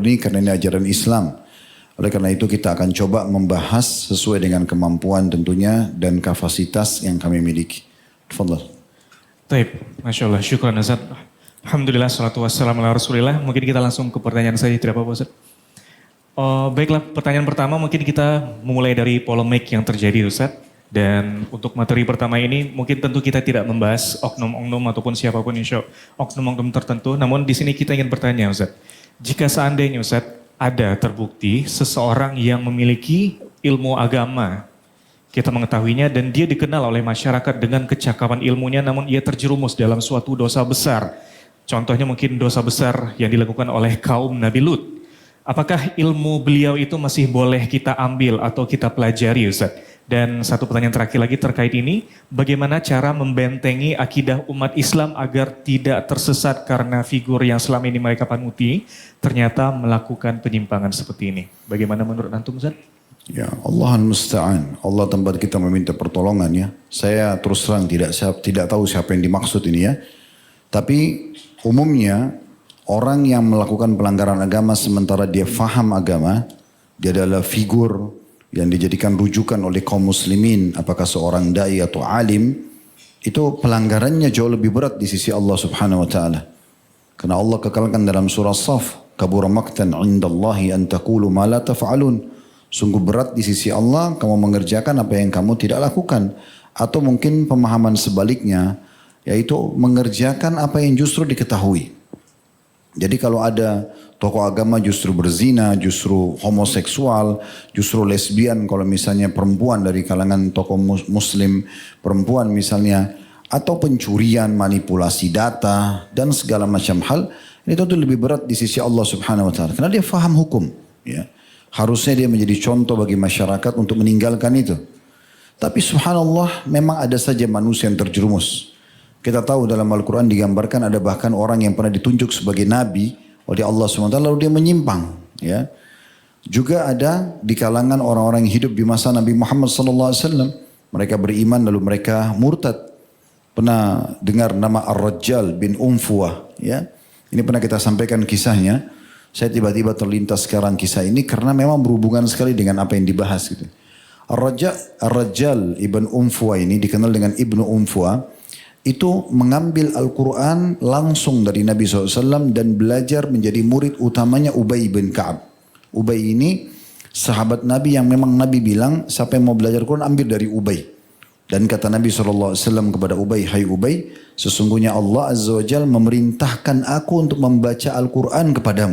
murni karena ini ajaran Islam. Oleh karena itu kita akan coba membahas sesuai dengan kemampuan tentunya dan kapasitas yang kami miliki. Tafadhal. Baik, Masya Allah, syukran Ustaz. Alhamdulillah, salatu wassalamu ala rasulillah. Mungkin kita langsung ke pertanyaan saja, tidak apa-apa Ustaz. Baiklah, pertanyaan pertama mungkin kita memulai dari polemik yang terjadi Ustaz. Dan untuk materi pertama ini mungkin tentu kita tidak membahas oknum-oknum ataupun siapapun oknum-oknum tertentu. Namun di sini kita ingin bertanya Ustaz. Jika seandainya Ustaz ada terbukti seseorang yang memiliki ilmu agama, kita mengetahuinya dan dia dikenal oleh masyarakat dengan kecakapan ilmunya, namun ia terjerumus dalam suatu dosa besar. Contohnya mungkin dosa besar yang dilakukan oleh kaum Nabi Lut. Apakah ilmu beliau itu masih boleh kita ambil atau kita pelajari Ustaz? Dan satu pertanyaan terakhir lagi terkait ini, bagaimana cara membentengi akidah umat Islam agar tidak tersesat karena figur yang selama ini mereka panuti ternyata melakukan penyimpangan seperti ini? Bagaimana menurut antum Ustaz? Ya, Allahul Musta'an. Allah tempat kita meminta pertolongan ya. Saya terus terang tidak tahu siapa yang dimaksud ini ya. Tapi umumnya orang yang melakukan pelanggaran agama sementara dia faham agama, dia adalah figur yang dijadikan rujukan oleh kaum muslimin, apakah seorang dai atau alim, itu pelanggarannya jauh lebih berat di sisi Allah Subhanahu wa taala. Karena Allah kekalkan dalam surah Shaf, kabura maqtan 'indallahi an taqulu ma la taf'alun. Sungguh berat di sisi Allah kamu mengerjakan apa yang kamu tidak lakukan, atau mungkin pemahaman sebaliknya, yaitu mengerjakan apa yang justru diketahui. Jadi kalau ada tokoh agama justru berzina, justru homoseksual, justru lesbian kalau misalnya perempuan dari kalangan tokoh muslim, perempuan misalnya, atau pencurian, manipulasi data, dan segala macam hal, ini tentu lebih berat di sisi Allah Subhanahu wa taala. Karena dia faham hukum. Ya. Harusnya dia menjadi contoh bagi masyarakat untuk meninggalkan itu. Tapi subhanallah memang ada saja manusia yang terjerumus. Kita tahu dalam Al-Quran digambarkan ada bahkan orang yang pernah ditunjuk sebagai nabi oleh Allah SWT lalu dia menyimpang. Ya. Juga ada di kalangan orang-orang yang hidup di masa Nabi Muhammad SAW. Mereka beriman lalu mereka murtad. Pernah dengar nama Ar-Rajjal bin Unfuwah. Ya. Ini pernah kita sampaikan kisahnya. Saya tiba-tiba terlintas sekarang kisah ini karena memang berhubungan sekali dengan apa yang dibahas. Gitu. Ar-Rajjal ibn Unfuwah ini dikenal dengan Ibnu Unfuwah. Itu mengambil Al-Quran langsung dari Nabi SAW dan belajar menjadi murid utamanya Ubay bin Ka'ab. Ubay ini sahabat Nabi yang memang Nabi bilang siapa yang mau belajar Quran ambil dari Ubay. Dan kata Nabi SAW kepada Ubay, hai Ubay, sesungguhnya Allah Azza wa Jalla memerintahkan aku untuk membaca Al-Quran kepadamu.